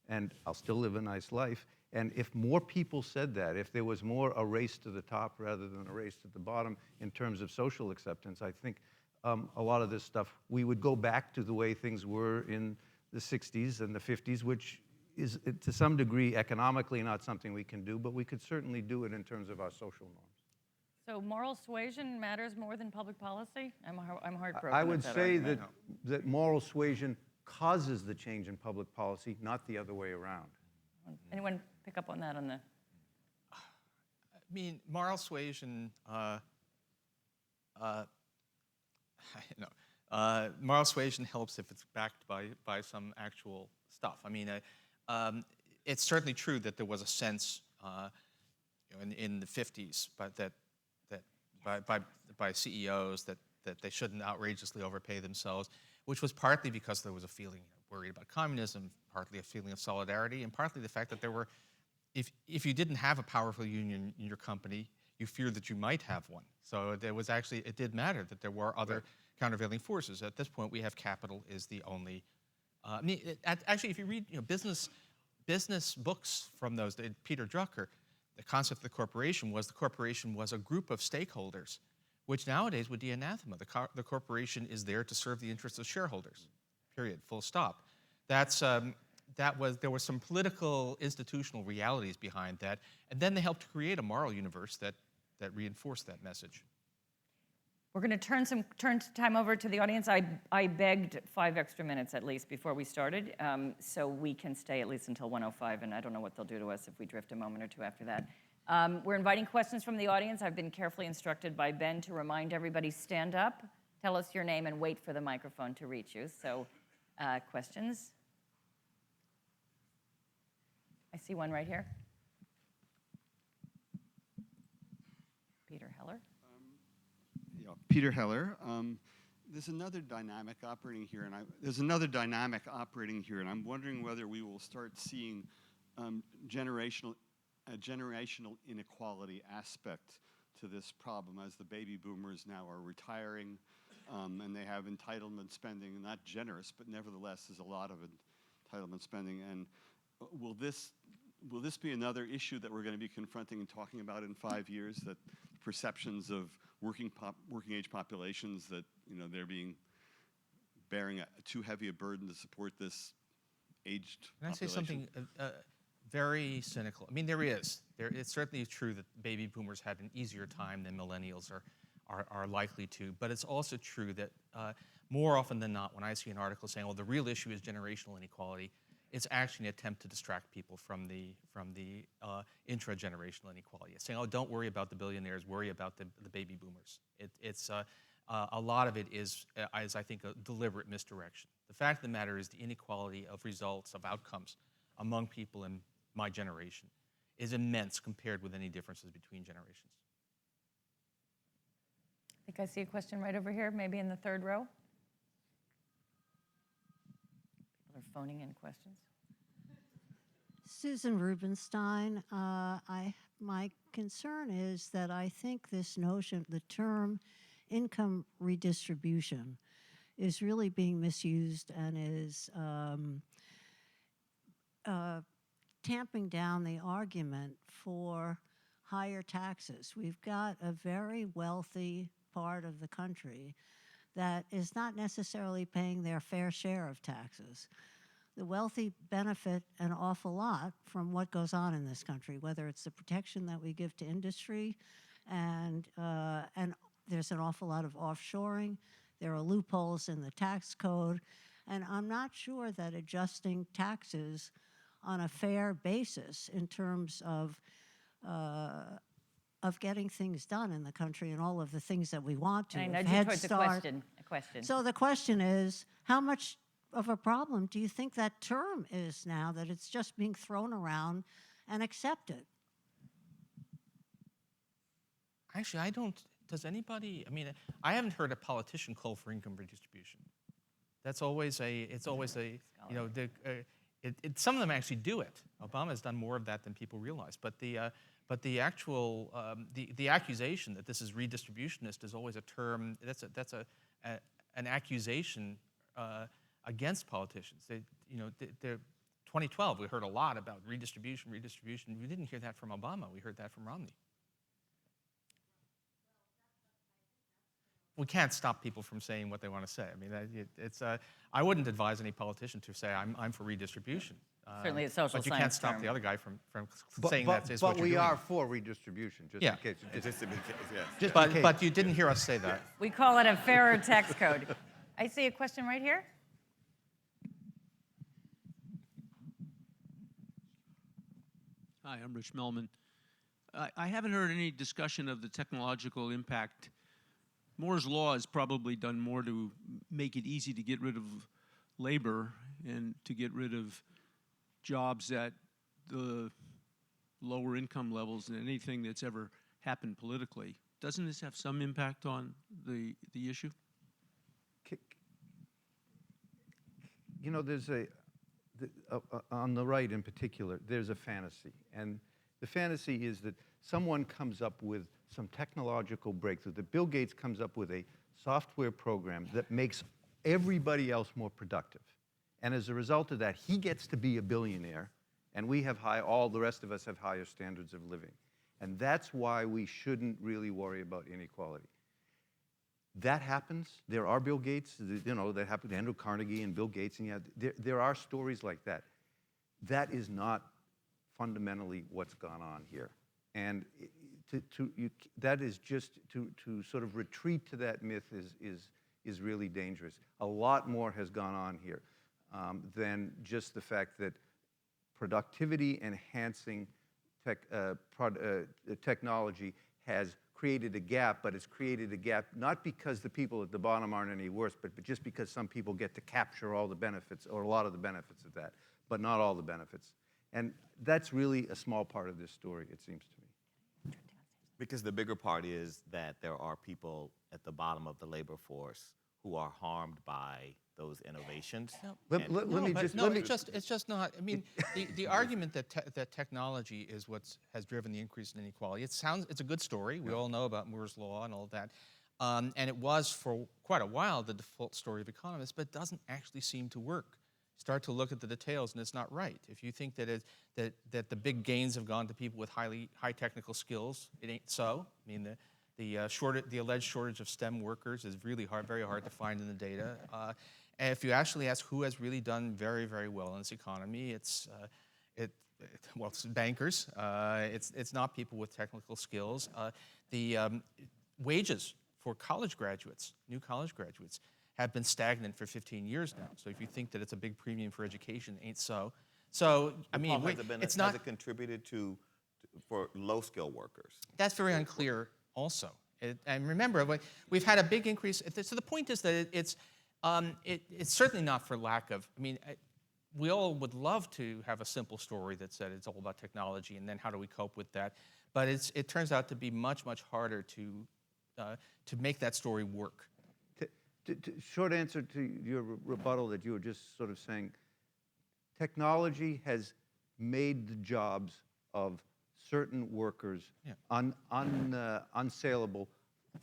and I'll still live a nice life. And if more people said that, if there was more a race to the top rather than a race to the bottom in terms of social acceptance, I think a lot of this stuff, we would go back to the way things were in the 60s and the 50s, which is to some degree economically not something we can do, but we could certainly do it in terms of our social norms.
So moral suasion matters more than public policy? I'm heartbroken.
I would
at that
say
argument.
that moral suasion causes the change in public policy, not the other way around.
Anyone pick up on that on the...
I mean, moral suasion, moral suasion helps if it's backed by some actual stuff. I mean, it's certainly true that there was a sense in the 50s, but that by CEOs that they shouldn't outrageously overpay themselves, which was partly because there was a feeling worried about communism, partly a feeling of solidarity, and partly the fact that there were, if you didn't have a powerful union in your company, you feared that you might have one. So there was actually, it did matter that there were other countervailing forces. At this point, we have capital is the only I mean, actually, if you read business books from those days, Peter Drucker, the concept of the corporation was a group of stakeholders, which nowadays would be anathema. The corporation is there to serve the interests of shareholders, period, full stop. There was some political institutional realities behind that, and then they helped create a moral universe that reinforced that message.
We're going to turn time over to the audience. I begged 5 extra minutes at least before we started, so we can stay at least until 1:05, and I don't know what they'll do to us if we drift a moment or two after that. We're inviting questions from the audience. I've been carefully instructed by Ben to remind everybody, stand up, tell us your name, and wait for the microphone to reach you. So, questions? I see one right here. Peter Heller.
Peter Heller. There's another dynamic operating here, and I'm wondering whether we will start seeing a generational inequality aspect to this problem as the baby boomers now are retiring, and they have entitlement spending, not generous, but nevertheless there's a lot of entitlement spending. And will this be another issue that we're going to be confronting and talking about in 5 years, that perceptions of working age populations, that they're bearing too heavy a burden to support this aged population?
Can I say something very cynical? I mean, it's certainly true that baby boomers had an easier time than millennials are likely to, but it's also true that more often than not, when I see an article saying, well, the real issue is generational inequality, it's actually an attempt to distract people from the intra-generational inequality. It's saying, oh, don't worry about the billionaires, worry about the baby boomers. A lot of it is I think, a deliberate misdirection. The fact of the matter is the inequality of results, of outcomes among people in my generation is immense compared with any differences between generations.
I think I see a question right over here, maybe in the 3rd row. People are phoning in questions.
Susan Rubenstein. My concern is that I think this notion, the term income redistribution, is really being misused and is tamping down the argument for higher taxes. We've got a very wealthy part of the country that is not necessarily paying their fair share of taxes. The wealthy benefit an awful lot from what goes on in this country, whether it's the protection that we give to industry, and there's an awful lot of offshoring. There are loopholes in the tax code, and I'm not sure that adjusting taxes on a fair basis in terms of getting things done in the country and all of the things that we want to.
And I nudge you towards a question.
So the question is, how much of a problem do you think that term is now, that it's just being thrown around and accepted?
Actually, does anybody, I mean, I haven't heard a politician call for income redistribution. It's always a, some of them actually do it. Obama's done more of that than people realize. But the actual, the accusation that this is redistributionist is always a term, that's an accusation against politicians. 2012, we heard a lot about redistribution. We didn't hear that from Obama. We heard that from Romney. We can't stop people from saying what they want to say. I mean, I wouldn't advise any politician to say, I'm for redistribution.
Certainly a social science
But you can't stop
term.
the other guy from saying that's what
But
you're
we
doing.
are for redistribution, just in case.
But you didn't hear us say that.
We call it a fairer tax code. I see a question right here.
Hi, I'm Rich Melman. I haven't heard any discussion of the technological impact. Moore's Law has probably done more to make it easy to get rid of labor and to get rid of jobs at the lower income levels than anything that's ever happened politically. Doesn't this have some impact on the issue?
There's on the right in particular, there's a fantasy. And the fantasy is that someone comes up with some technological breakthrough, that Bill Gates comes up with a software program that makes everybody else more productive. And as a result of that, he gets to be a billionaire, and we have all the rest of us have higher standards of living. And that's why we shouldn't really worry about inequality. That happens. There are Bill Gates, that happened to Andrew Carnegie and Bill Gates, and there are stories like that. That is not fundamentally what's gone on here. And that is just to sort of retreat to that myth is really dangerous. A lot more has gone on here than just the fact that productivity enhancing technology has created a gap, but it's created a gap not because the people at the bottom aren't any worse, but just because some people get to capture all the benefits or a lot of the benefits of that, but not all the benefits. And that's really a small part of this story, it seems to me.
Because the bigger part is that there are people at the bottom of the labor force who are harmed by those innovations.
It's just not. I mean, the argument that technology is what has driven the increase in inequality. It's a good story. We all know about Moore's law and all of that, and it was for quite a while the default story of economists, but it doesn't actually seem to work. Start to look at the details, and it's not right. If you think that the big gains have gone to people with high technical skills, it ain't so. I mean, the alleged shortage of STEM workers is really very hard to find in the data. And if you actually ask who has really done very, very well in this economy, it's bankers. It's not people with technical skills. The wages for college graduates, new college graduates, have been stagnant for 15 years now. So if you think that it's a big premium for education, it ain't so. So I mean, it's not.
Has it contributed for low-skilled workers?
That's very unclear. Also, and remember, we've had a big increase. So the point is that it's certainly not for lack of. I mean, we all would love to have a simple story that said it's all about technology, and then how do we cope with that? But it turns out to be much harder to make that story work.
Short answer to your rebuttal that you were just sort of saying, technology has made the jobs of certain workers unsaleable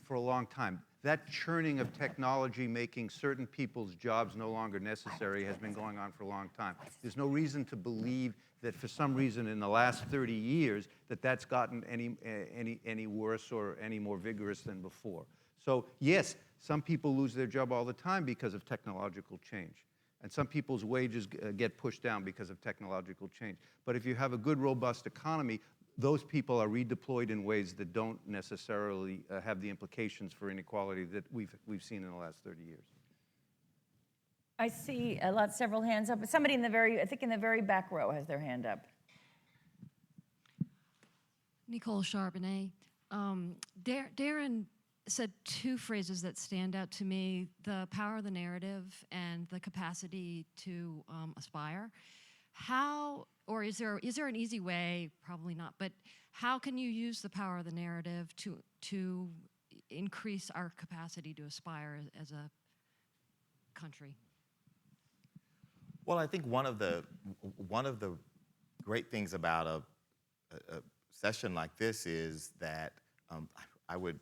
for a long time. That churning of technology making certain people's jobs no longer necessary has been going on for a long time. There's no reason to believe that for some reason in the last 30 years that's gotten any worse or any more vigorous than before. So yes, some people lose their job all the time because of technological change. And some people's wages get pushed down because of technological change. But if you have a good, robust economy, those people are redeployed in ways that don't necessarily have the implications for inequality that we've seen in the last 30 years.
I see several hands up. Somebody in the very back row has their hand up.
Nicole Charbonnet. Darren said two phrases that stand out to me: the power of the narrative and the capacity to aspire. How, or is there an easy way? Probably not. But how can you use the power of the narrative to increase our capacity to aspire as a country?
Well, I think one of the great things about a session like this is that I would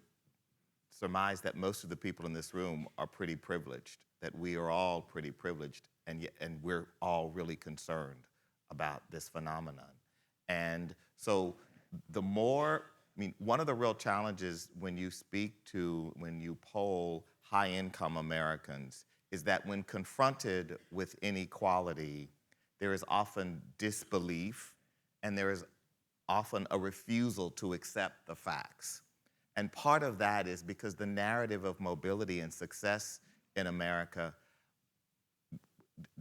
surmise that most of the people in this room are pretty privileged, that we are all pretty privileged, and we're all really concerned about this phenomenon. And so one of the real challenges when you poll high-income Americans is that when confronted with inequality, there is often disbelief and there is often a refusal to accept the facts. And part of that is because the narrative of mobility and success in America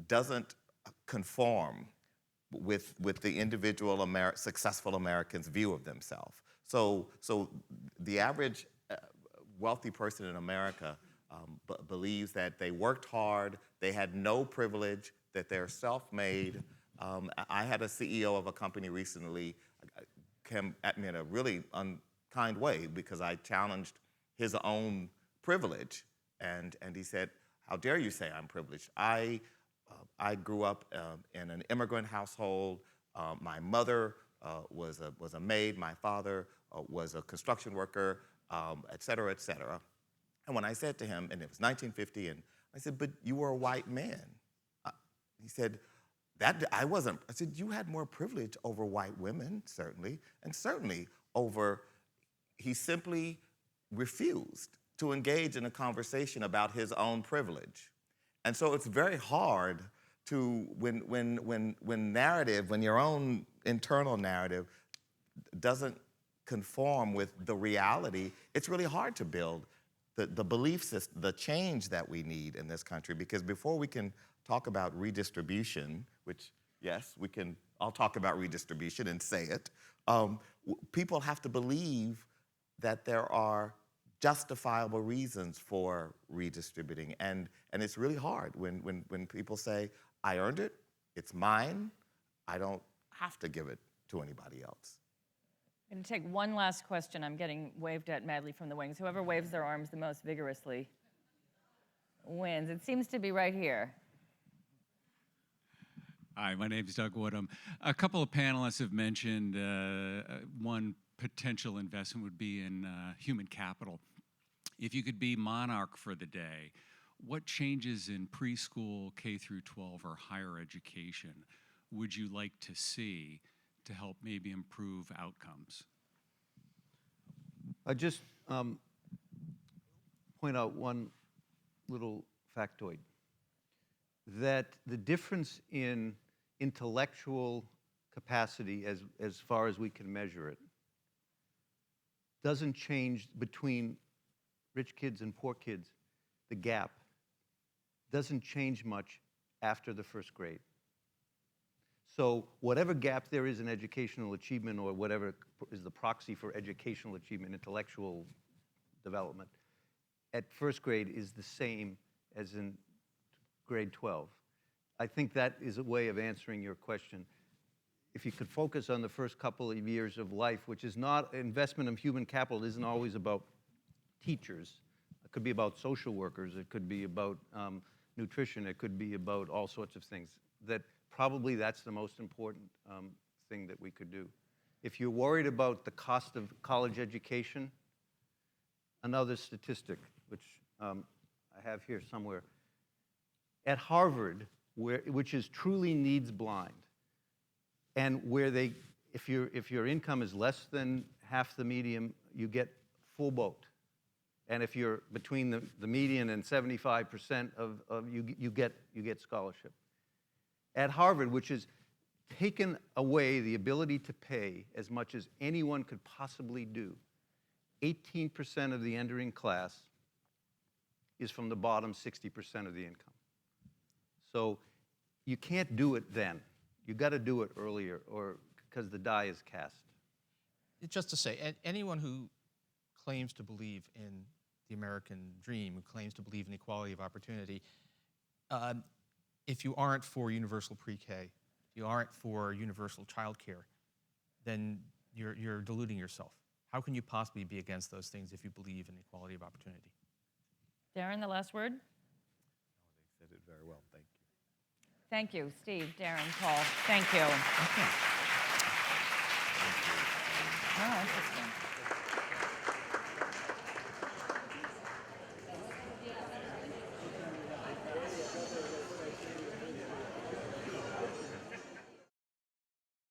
doesn't conform with the individual successful American's view of themselves. So the average wealthy person in America believes that they worked hard, they had no privilege, that they're self-made. I had a CEO of a company recently come at me in a really unkind way because I challenged his own privilege, and he said, "How dare you say I'm privileged? I grew up in an immigrant household. My mother was a maid. My father was a construction worker, et cetera, et cetera." And when I said to him, and it was 1950, and I said, "But you were a white man." He said, I said, you had more privilege over white women, certainly, and certainly over, he simply refused to engage in a conversation about his own privilege. And so it's very hard to, when narrative, when your own internal narrative doesn't conform with the reality, it's really hard to build the belief system, the change that we need in this country. Because before we can talk about redistribution, which, yes, I'll talk about redistribution and say it, people have to believe that there are justifiable reasons for redistributing. And it's really hard when people say, I earned it, it's mine, I don't have to give it to anybody else.
I'm going to take one last question. I'm getting waved at madly from the wings. Whoever waves their arms the most vigorously wins. It seems to be right here.
Hi, my name is Doug Woodham. A couple of panelists have mentioned one potential investment would be in human capital. If you could be monarch for the day, what changes in preschool, K through 12, or higher education would you like to see to help maybe improve outcomes?
I just point out one little factoid, that the difference in intellectual capacity as far as we can measure it doesn't change between rich kids and poor kids. The gap doesn't change much after the first grade. So whatever gap there is in educational achievement, or whatever is the proxy for educational achievement, intellectual development, at first grade is the same as in grade 12. I think that is a way of answering your question. If you could focus on the first couple of years of life, which is not investment of human capital, isn't always about teachers. It could be about social workers. It could be about nutrition. It could be about all sorts of things. That probably that's the most important thing that we could do. If you're worried about the cost of college education, another statistic, which I have here somewhere. At Harvard, which is truly needs blind, and where if your income is less than half the median, you get full boat. And if you're between the median and 75% of you get scholarship. At Harvard, which has taken away the ability to pay as much as anyone could possibly do, 18% of the entering class is from the bottom 60% of the income. So you can't do it then. You got to do it earlier, or because the die is cast.
Just to say, anyone who claims to believe in the American dream, who claims to believe in equality of opportunity, if you aren't for universal pre-K, if you aren't for universal childcare, then you're deluding yourself. How can you possibly be against those things if you believe in equality of opportunity?
Darren, the last word?
They said it very well. Thank you.
Thank you, Steve, Darren, Paul. Thank you.
Okay.